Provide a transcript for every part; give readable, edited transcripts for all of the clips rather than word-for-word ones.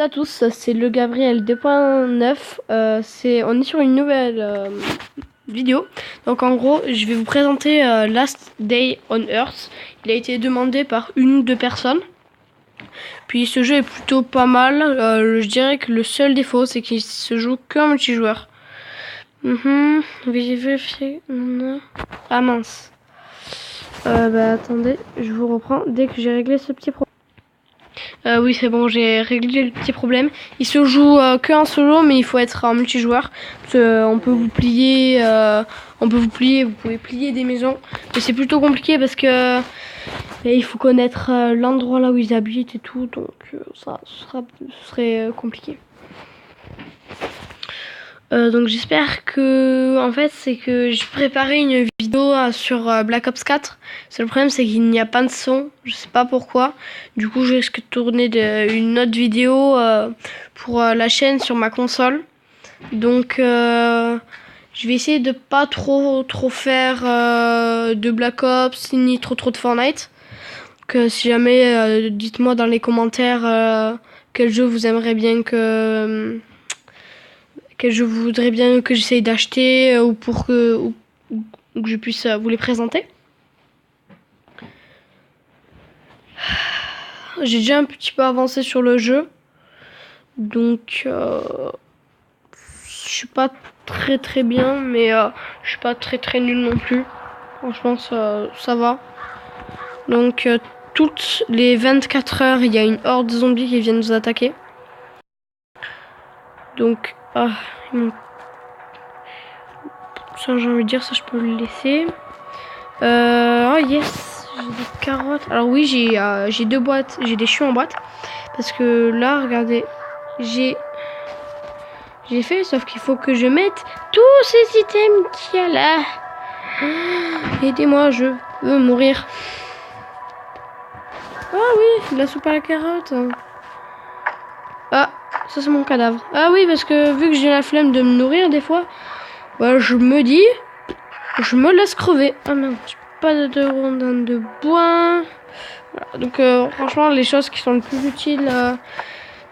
Salut à tous, c'est le Gabriel 2.9. On est sur une nouvelle vidéo. Donc en gros, je vais vous présenter Last Day on Earth. Il a été demandé par une ou deux personnes. Puis ce jeu est plutôt pas mal. Je dirais que le seul défaut, c'est qu'il se joue qu'en multijoueur. Vérifier. Ah mince. Attendez, je vous reprends dès que j'ai réglé ce petit problème. Oui, c'est bon, j'ai réglé le petit problème. Il se joue que en solo, mais il faut être en multijoueur. On peut vous plier, vous pouvez plier des maisons. Mais c'est plutôt compliqué parce que il faut connaître l'endroit là où ils habitent et tout, donc ce serait compliqué. Donc j'espère que, en fait, c'est que j'ai préparé une vidéo sur Black Ops 4. Le problème, c'est qu'il n'y a pas de son, je sais pas pourquoi. Du coup, je risque de tourner une autre vidéo pour la chaîne sur ma console. Donc je vais essayer de pas trop faire de Black Ops ni trop de Fortnite. Que si jamais, dites-moi dans les commentaires quel jeu vous aimeriez bien que je voudrais bien que j'essaye d'acheter ou pour que je puisse vous les présenter. J'ai déjà un petit peu avancé sur le jeu, donc je suis pas très bien, mais je suis pas très nul non plus. Franchement, ça va. Donc toutes les 24 heures, il y a une horde de zombies qui viennent nous attaquer. Donc ça, j'ai envie de dire, ça je peux le laisser. Oh yes, j'ai des carottes. Alors oui, j'ai deux boîtes, j'ai des choux en boîte. Parce que là, regardez, j'ai fait, sauf qu'il faut que je mette tous ces items qu'il y a là. Aidez-moi, je veux mourir. Ah oui, de la soupe à la carotte. Ah, ça c'est mon cadavre. Ah oui, parce que vu que j'ai la flemme de me nourrir des fois, je me dis, je me laisse crever. Ah merde, pas de rondins de bois. Voilà. Donc franchement, les choses qui sont le plus utiles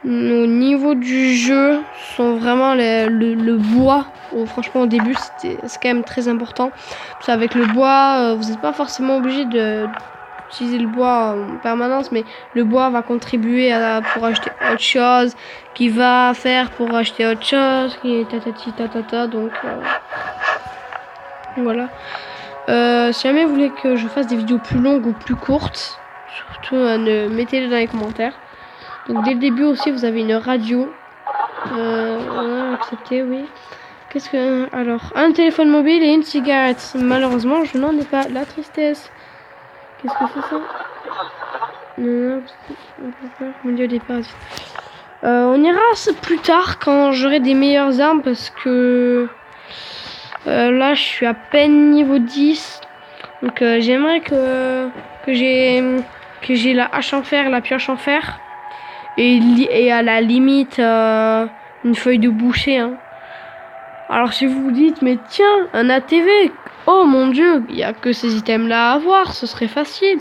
au niveau du jeu sont vraiment le bois. Franchement, au début, c'est quand même très important. Parce qu'avec le bois, vous n'êtes pas forcément obligé d'utiliser le bois en permanence, mais le bois va contribuer pour acheter autre chose, qui va faire pour acheter autre chose, qui est tatata, donc voilà. Si jamais vous voulez que je fasse des vidéos plus longues ou plus courtes, surtout mettez-le dans les commentaires. Donc dès le début aussi, vous avez une radio. On a accepté, oui. Qu'est-ce que... Alors, un téléphone mobile et une cigarette. Malheureusement, je n'en ai pas. La tristesse. Qu'est-ce que c'est ça? Non, on peut faire milieu des parasites. On ira plus tard quand j'aurai des meilleures armes parce que là, je suis à peine niveau 10. Donc j'aimerais que j'ai la hache en fer, la pioche en fer. Et à la limite, une feuille de boucher. Hein. Alors si vous vous dites, mais tiens, un ATV, oh mon dieu, il n'y a que ces items-là à avoir, ce serait facile.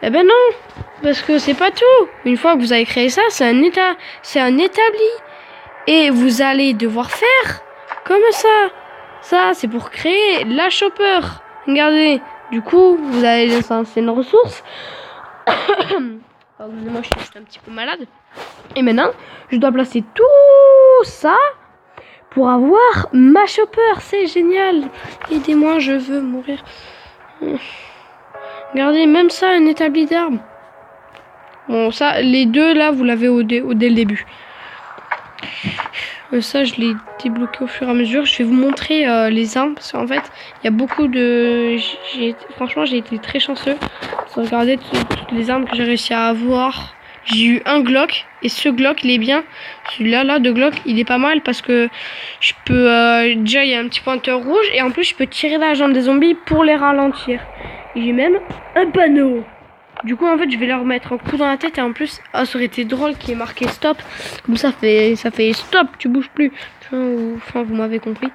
Eh ben non, parce que c'est pas tout. Une fois que vous avez créé ça, c'est un établi. Et vous allez devoir faire comme ça. Ça, c'est pour créer la chopper. Regardez, du coup, vous avez c'est une ressource. Excusez-moi, je suis juste un petit peu malade. Et maintenant, je dois placer tout ça pour avoir ma chopper. C'est génial. Aidez-moi, je veux mourir. Regardez, même ça, un établi d'armes. Bon, ça, les deux là, vous l'avez dès le début. Ça, je l'ai débloqué au fur et à mesure. Je vais vous montrer les armes parce qu'en fait, il y a beaucoup de... Franchement, j'ai été très chanceux. Regardez toutes les armes que j'ai réussi à avoir. J'ai eu un Glock et ce Glock, il est bien. Celui-là, de Glock, il est pas mal parce que je peux... déjà, il y a un petit pointeur rouge et en plus, je peux tirer la jambe des zombies pour les ralentir. Et j'ai même un panneau. Du coup, en fait, je vais leur mettre un coup dans la tête et en plus, ça aurait été drôle qu'il y ait marqué stop. Comme ça fait stop, tu bouges plus. Enfin, vous m'avez compris.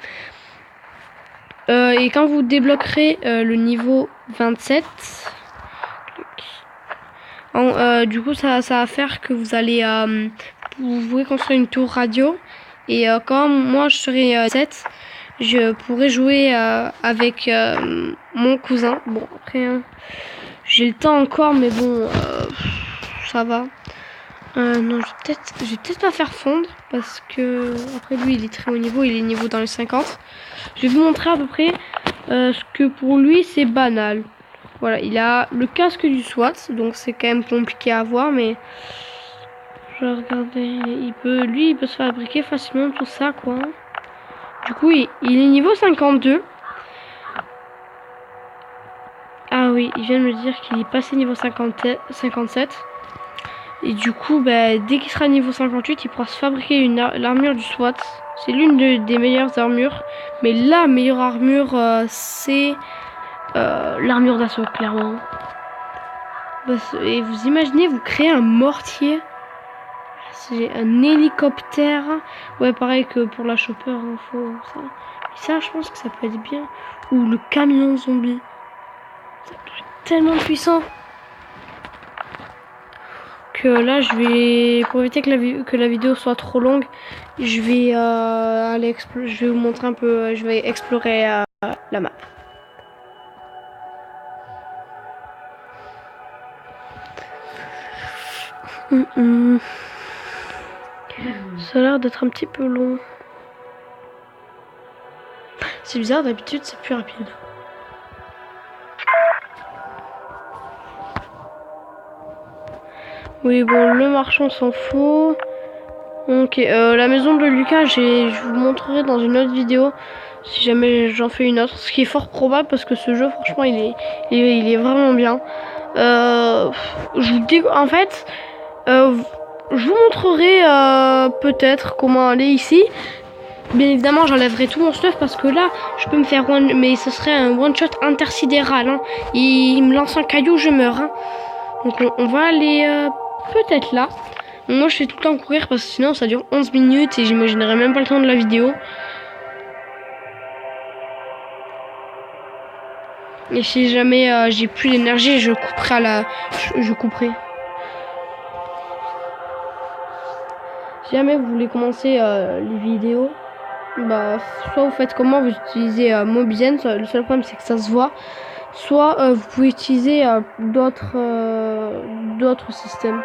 Et quand vous débloquerez le niveau 27, du coup, ça va faire que vous allez vous pouvez construire une tour radio. Et quand moi je serai 7, je pourrai jouer avec mon cousin. Bon, après, hein, j'ai le temps encore, mais bon, ça va. Non, je vais peut-être pas faire fondre, parce que après lui, il est très haut niveau, il est niveau dans les 50. Je vais vous montrer à peu près ce que pour lui, c'est banal. Voilà, il a le casque du SWAT, donc c'est quand même compliqué à voir, mais... Je vais regarder, il peut se fabriquer facilement tout ça, quoi. Du coup, il est niveau 52. Ah oui, il vient de me dire qu'il est passé niveau 57. Et du coup, bah, dès qu'il sera niveau 58, il pourra se fabriquer l'armure du SWAT. C'est l'une des meilleures armures. Mais la meilleure armure, c'est l'armure d'assaut, clairement. Et vous imaginez, vous créez un mortier. C'est un hélicoptère. Ouais, pareil que pour la chopper, hein, faut ça. Mais ça, je pense que ça peut être bien. Ou le camion zombie. Ça peut être tellement puissant. Que là, je vais... Pour éviter que la vidéo soit trop longue, je vais je vais vous montrer un peu... Je vais explorer la map. Ça a l'air d'être un petit peu long. C'est bizarre, d'habitude c'est plus rapide. Oui, bon, le marchand s'en fout. Ok, la maison de Lucas, je vous montrerai dans une autre vidéo. Si jamais j'en fais une autre. Ce qui est fort probable parce que ce jeu, franchement, il est vraiment bien. Je vous dis, en fait, je vous montrerai peut-être comment aller ici. Bien évidemment, j'enlèverai tout mon stuff parce que là, je peux me faire mais ce serait un one shot intersidéral. Hein. Il me lance un caillou, je meurs. Hein. Donc on va aller peut-être là. Moi, je fais tout le temps courir parce que sinon, ça dure 11 minutes et j'imaginerai même pas le temps de la vidéo. Et si jamais j'ai plus d'énergie, je couperai je couperai. Si jamais vous voulez commencer les vidéos, bah, soit vous faites comment, vous utilisez Mobizen, le seul problème c'est que ça se voit, soit vous pouvez utiliser d'autres systèmes.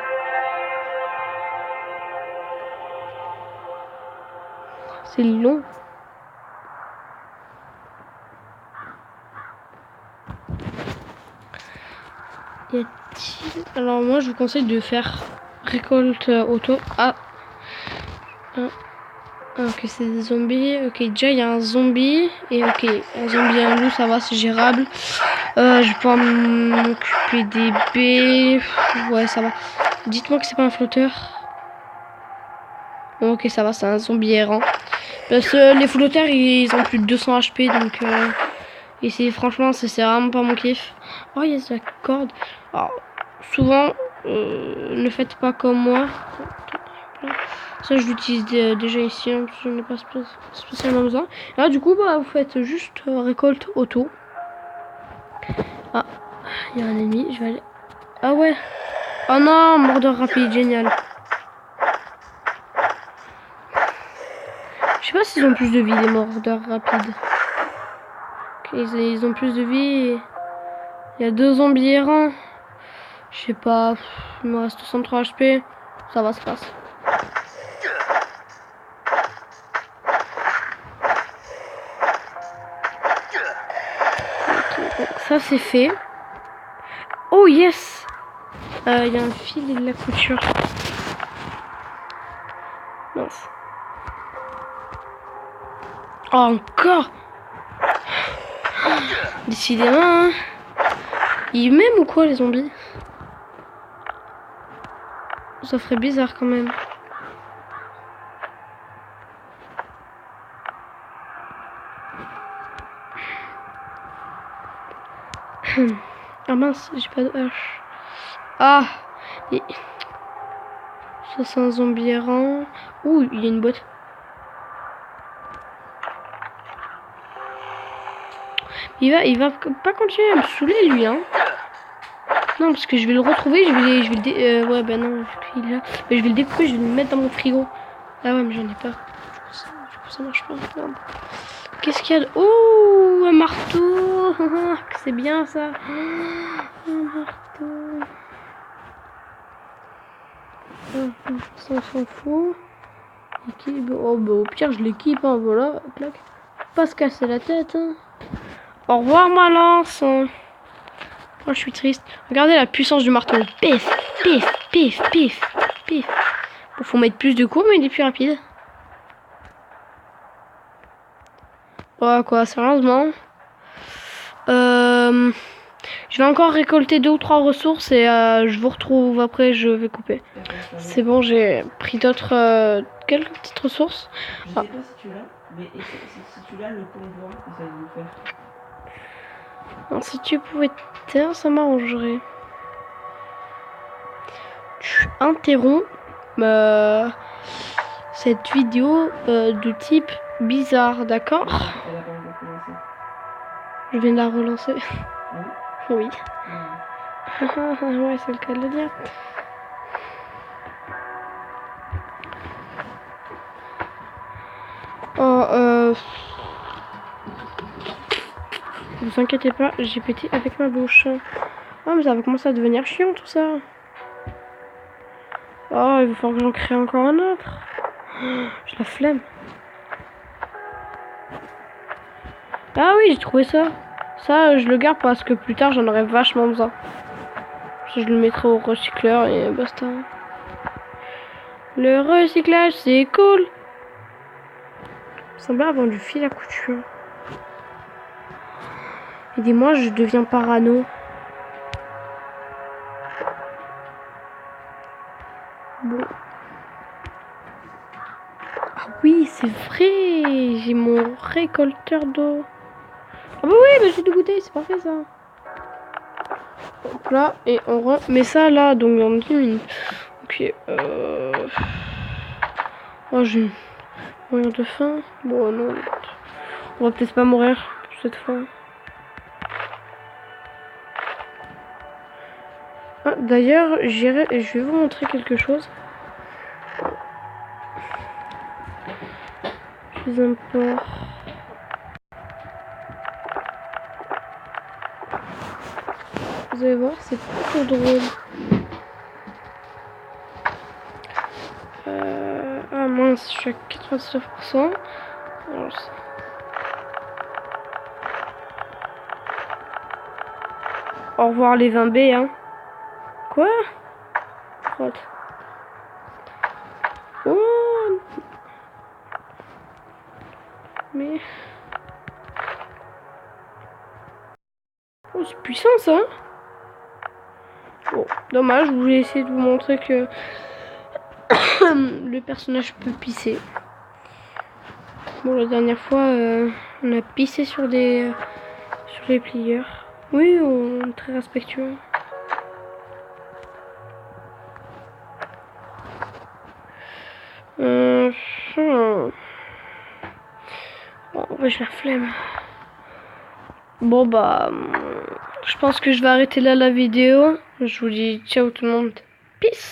C'est long. Alors moi je vous conseille de faire récolte auto. Ah. Ok, c'est des zombies. Ok, déjà il y a un zombie. Et ok, un zombie et un loup, ça va, c'est gérable. Je vais pouvoir m'occuper des baies. Ouais, ça va. Dites-moi que c'est pas un flotteur. Ok, ça va, c'est un zombie errant. Parce que les flotteurs, ils ont plus de 200 HP. Donc, et franchement, c'est vraiment pas mon kiff. Oh, il y a de la corde. Alors, souvent, ne faites pas comme moi. Ça, je l'utilise déjà ici, hein, je n'ai pas spécialement besoin. Là, du coup, bah, vous faites juste récolte auto. Ah, il y a un ennemi, je vais aller... Ah ouais. Oh non, mordeur rapide, génial. Je sais pas s'ils ont plus de vie, les mordeurs rapides. Ok, ils ont plus de vie. Il y a 2 zombies errants. Je sais pas, il me reste 63 HP. Ça va, ça passe. Ça c'est fait. Oh yes. Il y a un fil et de la couture. Mince. Oh, encore. Décidément, hein. Ils m'aiment ou quoi les zombies? Ça ferait bizarre quand même. Ah mince, j'ai pas de hache. Ah, ça c'est un zombie errant. Ouh, il y a une boîte. Il va pas continuer à me saouler lui, hein. Non, parce que je vais le retrouver, je vais le ouais, bah non, il est là. Mais je vais le découper, je vais le mettre dans mon frigo. Ah ouais, mais j'en ai pas. Du coup, ça marche pas. Merde. Qu'est-ce qu'il y a Oh, un marteau. C'est bien ça. Un marteau. Ça, on s'en fout. Oh, bah au pire, je l'équipe, hein, voilà. Clac. Pas se casser la tête. Hein. Au revoir, ma lance. Oh, je suis triste. Regardez la puissance du marteau. Pif, pif, pif, pif, pif. Bon, faut mettre plus de coups, mais il est plus rapide. Ouais, quoi, sérieusement. Je vais encore récolter 2 ou 3 ressources et je vous retrouve après, je vais couper. C'est bon, j'ai pris d'autres... quelques petites ressources. Je sais pas si tu l'as, mais si tu l'as, le convoi, essaye de le faire. Alors, si tu pouvais taire, ça m'arrangerait. Tu interromps cette vidéo de type bizarre, d'accord? Elle a pas encore commencé. Je viens de la relancer. Oui. Oui. Ouais, c'est le cas de le dire. Oh, vous inquiétez pas, j'ai pété avec ma bouche. Oh, mais ça va commencer à devenir chiant tout ça. Oh, il va falloir que j'en crée encore un autre. J'ai la flemme. Ah oui, j'ai trouvé ça. Ça, je le garde parce que plus tard, j'en aurai vachement besoin. Je le mettrai au recycleur et basta. Le recyclage, c'est cool. Ça semble avoir du fil à couture. Aidez-moi, je deviens parano. Bon. Ah oui, c'est vrai. J'ai mon récolteur d'eau. Ah bah oui, bah j'ai dégoûté, c'est parfait ça. Hop là, et on remet ça là, donc en 10 minutes. Ok, oh, j'ai mourir de faim. Bon, non. On va peut-être pas mourir cette fois. Ah, d'ailleurs, je vais vous montrer quelque chose. Je les importe. Vous allez voir, c'est plutôt drôle. Ah mince, je suis à 99%. Alors, au revoir les 20 B, hein. Quoi? Crotte. Oh. Mais... Oh, c'est puissant ça. Bon, dommage, je voulais essayer de vous montrer que le personnage peut pisser. Bon, la dernière fois, on a pissé sur les plieurs. Oui, on est très respectueux. Bon, j'ai la flemme. Bon, bah, je pense que je vais arrêter là la vidéo. Je vous dis ciao tout le monde. Peace.